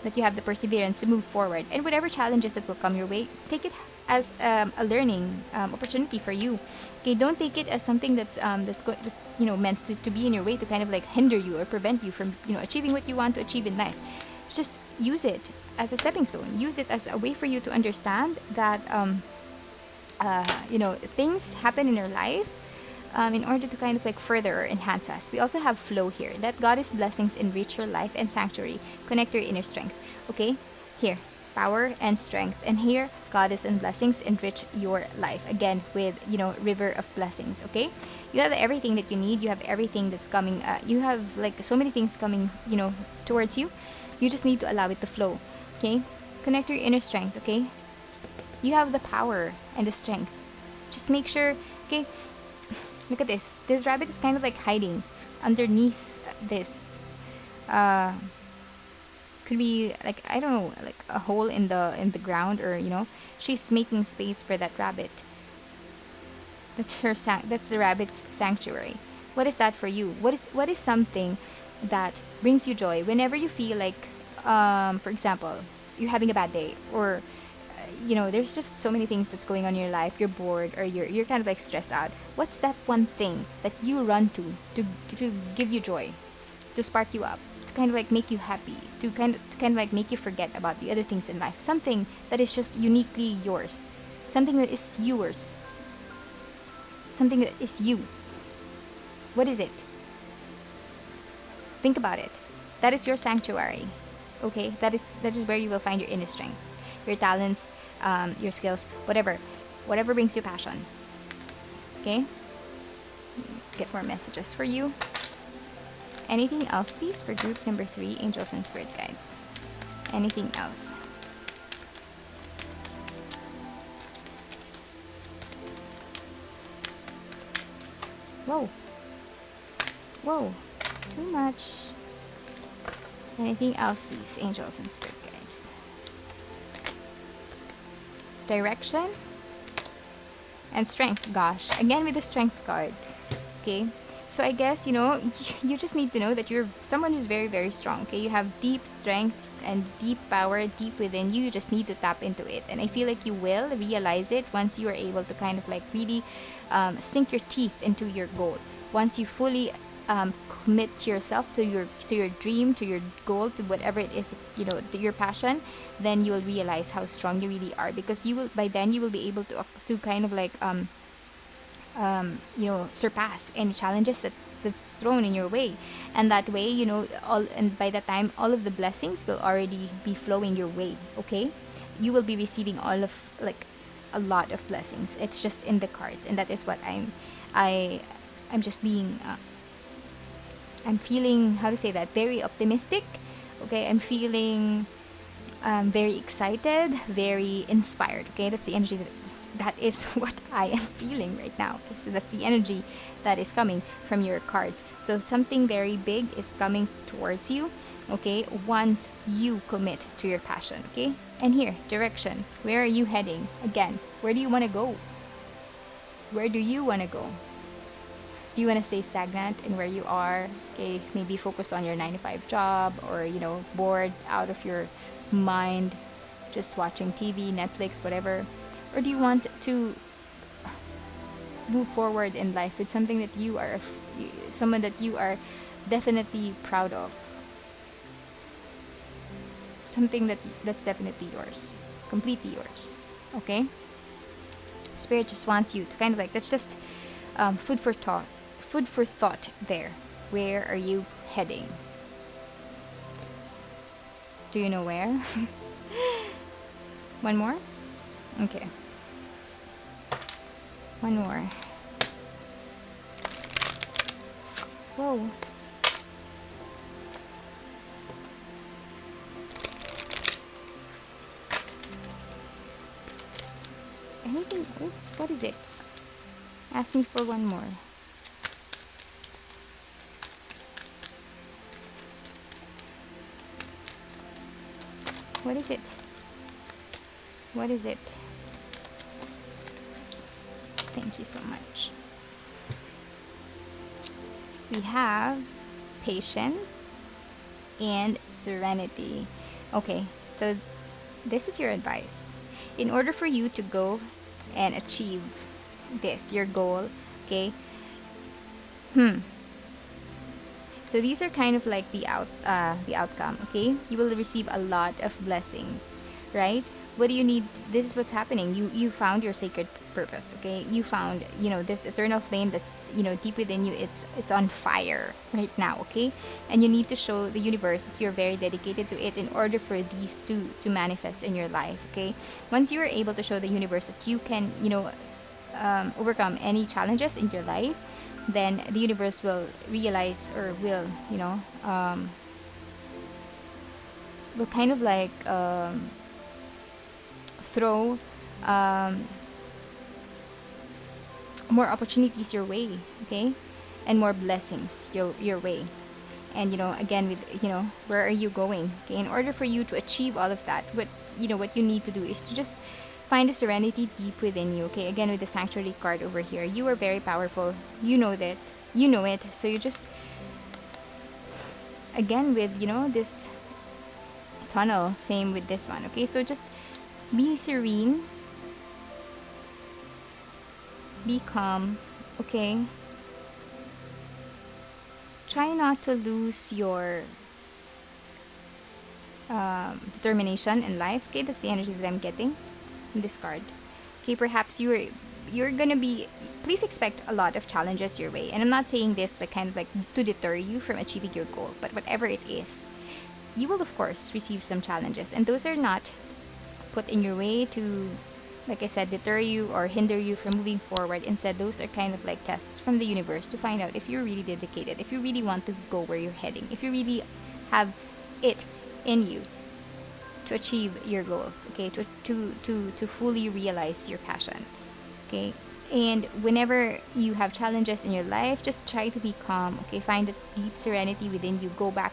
that you have the perseverance to move forward, and whatever challenges that will come your way, take it as a learning opportunity for you. Okay, don't take it as something that's you know, meant to be in your way, to kind of like hinder you or prevent you from, you know, achieving what you want to achieve in life. Just use it as a stepping stone. Use it as a way for you to understand that you know, things happen in your life in order to kind of like further or enhance us. We also have flow here. Let Goddess blessings enrich your life and sanctuary. Connect your inner strength. Okay, here, power and strength, and here, Goddess and blessings enrich your life. Again, with, you know, river of blessings. Okay, you have everything that you need. You have everything that's coming. You have like so many things coming, you know, towards you. You just need to allow it to flow. Okay, connect your inner strength. Okay, you have the power and the strength. Just make sure. Okay, look at this. This rabbit is kind of like hiding underneath this. Could be like, I don't know, like a hole in the ground, or, you know, she's making space for that rabbit. That's her that's the rabbit's sanctuary. What is that for you? What is something that brings you joy whenever you feel like, for example, you're having a bad day, or you know, there's just so many things that's going on in your life, you're bored, or you're kind of like stressed out. What's that one thing that you run to give you joy, to spark you up, to kind of like make you happy, to kind of like make you forget about the other things in life? Something that is just uniquely yours, something that is yours, something that is you. What is it? Think about it. That is your sanctuary. Okay, that is where you will find your inner strength, your talents, your skills, whatever brings you passion. Okay, get more messages for you. Anything else, please, for group number 3, angels and spirit guides? Anything else? Whoa, too much. Anything else, please, angels and spirit guides? Direction? And strength, gosh. Again with the strength card. Okay? So I guess, you know, you just need to know that you're someone who's very, very strong. Okay? You have deep strength and deep power deep within you. You just need to tap into it. And I feel like you will realize it once you are able to kind of like really sink your teeth into your goal. Once you fully commit to yourself, to your dream, to your goal, to whatever it is, you know, your passion, then you will realize how strong you really are, because you will, by then you will be able to kind of like you know, surpass any challenges that's thrown in your way. And that way, you know, and by that time all of the blessings will already be flowing your way. Okay, you will be receiving all of, like, a lot of blessings. It's just in the cards, and that is what I'm just being I'm feeling, how to say that, very optimistic. Okay, I'm feeling very excited, very inspired. Okay, that's the energy that is what I am feeling right now. Okay, so that's the energy that is coming from your cards. So something very big is coming towards you. Okay, once you commit to your passion. Okay, and here, direction. Where are you heading? Again, where do you want to go? Where do you want to go? Do you want to stay stagnant in where you are? Okay, maybe focus on your 9 to 5 job, or, you know, bored out of your mind just watching TV, Netflix, whatever? Or do you want to move forward in life with something that you are, someone that you are definitely proud of? Something that's definitely yours, completely yours. Okay, Spirit just wants you to kind of like, that's just food for thought there. Where are you heading? Do you know where? One more? Okay. One more. Whoa. Anything? Oh, what is it? Ask me for one more. What is it? What is it? Thank you so much. We have patience and serenity. Okay, so this is your advice. In order for you to go and achieve this, your goal, okay? So these are kind of like the outcome, okay? You will receive a lot of blessings, right? What do you need? This is what's happening. You found your sacred purpose, okay? You found, you know, this eternal flame that's, you know, deep within you. It's on fire right now, okay? And you need to show the universe that you're very dedicated to it in order for these to manifest in your life, okay? Once you are able to show the universe that you can, you know, overcome any challenges in your life, then the universe will realize, or will, you know, will kind of like throw more opportunities your way, okay, and more blessings your way. And, you know, again, with, you know, where are you going? Okay, in order for you to achieve all of that, what you need to do is to just find the serenity deep within you. Okay, again with the sanctuary card over here, you are very powerful. You know that. You know it. So you just, again with, you know, this tunnel, same with this one. Okay, so just be serene, be calm. Okay, try not to lose your determination in life. Okay, that's the energy that I'm getting from this card. Okay, perhaps you're gonna be, please expect a lot of challenges your way. And I'm not saying this like kind of like to deter you from achieving your goal, but whatever it is, you will of course receive some challenges, and those are not put in your way to, like I said, deter you or hinder you from moving forward. Instead, those are kind of like tests from the universe to find out if you're really dedicated, if you really want to go where you're heading, if you really have it in you to achieve your goals, okay, to fully realize your passion, okay. And whenever you have challenges in your life, just try to be calm, okay. Find a deep serenity within you. Go back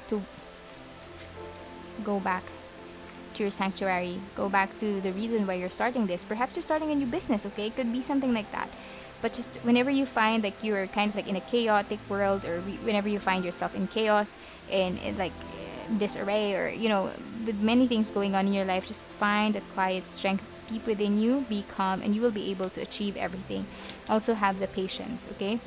to your sanctuary. Go back to the reason why you're starting this. Perhaps you're starting a new business, okay? It could be something like that. But just whenever you find like you're kind of like in a chaotic world, or whenever you find yourself in chaos and in like disarray, or with many things going on in your life, just find that quiet strength deep within you. Be calm, and you will be able to achieve everything. Also have the patience, okay?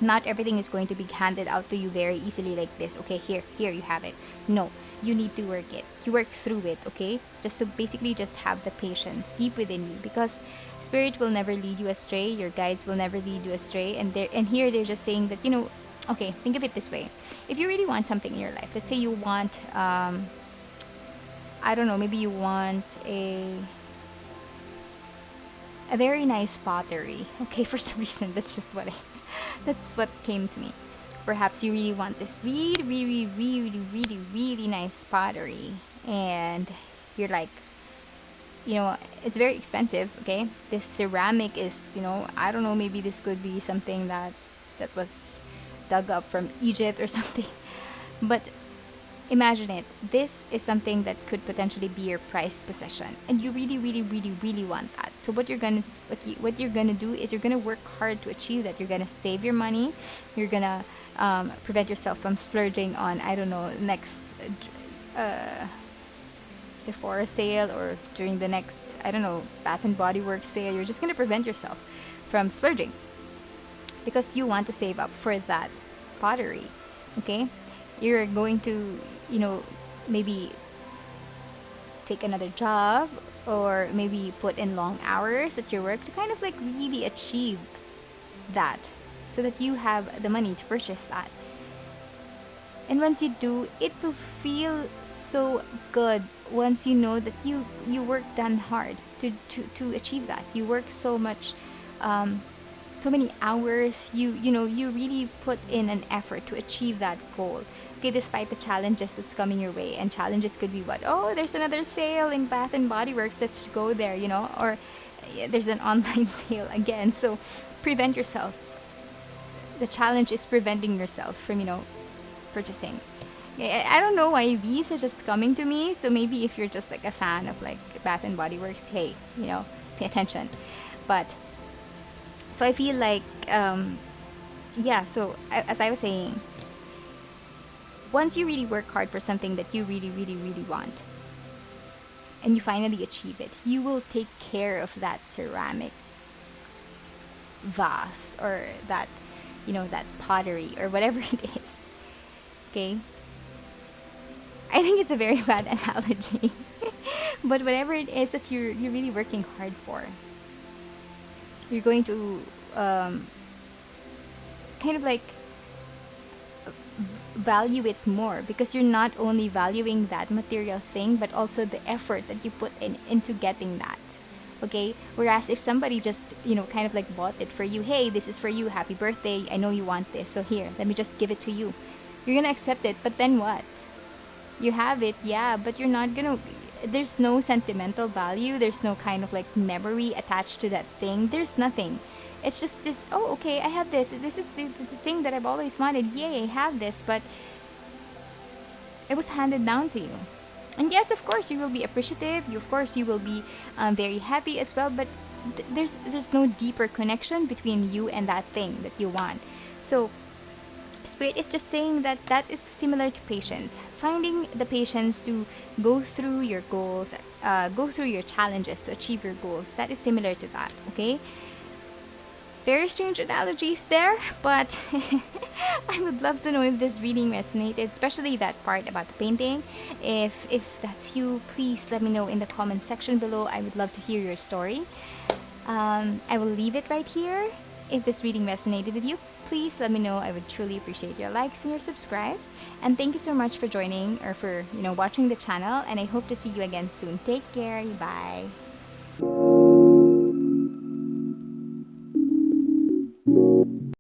Not everything is going to be handed out to you very easily like this. Okay, here you have it. No, you need to work it. You work through it, okay? Just so basically just have the patience deep within you, because spirit will never lead you astray. Your guides will never lead you astray. And here they're just saying that, okay, think of it this way. If you really want something in your life, let's say you want I don't know, maybe you want a very nice pottery. Okay, for some reason that's what came to me. Perhaps you really want this really, really, really, really, really nice pottery, and you're like, it's very expensive. Okay, this ceramic is, I don't know, maybe this could be something that was dug up from Egypt or something. But imagine it. This is something that could potentially be your prized possession, and you really, really, really, really want that. So what you're gonna do is you're gonna work hard to achieve that. You're gonna save your money. You're gonna prevent yourself from splurging on, I don't know, next Sephora sale, or during the next, I don't know, Bath and Body Works sale. You're just gonna prevent yourself from splurging because you want to save up for that pottery. Okay, you're going to maybe take another job, or maybe put in long hours at your work to kind of like really achieve that, so that you have the money to purchase that. And once you do, it will feel so good once you know that you worked done hard to achieve that. You work so much, so many hours. You really put in an effort to achieve that goal. Okay, despite the challenges that's coming your way. And challenges could be what? Oh, there's another sale in Bath and Body Works. Let's go there, or there's an online sale again. So prevent yourself. The challenge is preventing yourself from, purchasing. I don't know why these are just coming to me. So maybe if you're just like a fan of like Bath and Body Works, hey, pay attention. But so I feel like, so as I was saying, once you really work hard for something that you really, really, really want, and you finally achieve it, you will take care of that ceramic vase, or that, that pottery, or whatever it is. Okay? I think it's a very bad analogy. But whatever it is that you're really working hard for, you're going to kind of like value it more, because you're not only valuing that material thing, but also the effort that you put into getting that. Okay, whereas if somebody just kind of like bought it for you, hey, this is for you, happy birthday, I know you want this, so here, let me just give it to you, you're gonna accept it. But then what? You have it, yeah, but you're not gonna, there's no sentimental value, there's no kind of like memory attached to that thing, there's nothing. It's just this, oh, okay, I have this. This is the thing that I've always wanted. Yay, I have this. But it was handed down to you. And yes, of course, you will be appreciative. Of course, you will be very happy as well. But there's no deeper connection between you and that thing that you want. So Spirit is just saying that is similar to patience. Finding the patience to go through your goals, go through your challenges to achieve your goals. That is similar to that, okay? Very strange analogies there, but I would love to know if this reading resonated, especially that part about the painting. If that's you, please let me know in the comment section below. I would love to hear your story. I will leave it right here. If this reading resonated with you, please let me know. I would truly appreciate your likes and your subscribes. And thank you so much for joining, or for watching the channel. And I hope to see you again soon. Take care. Bye.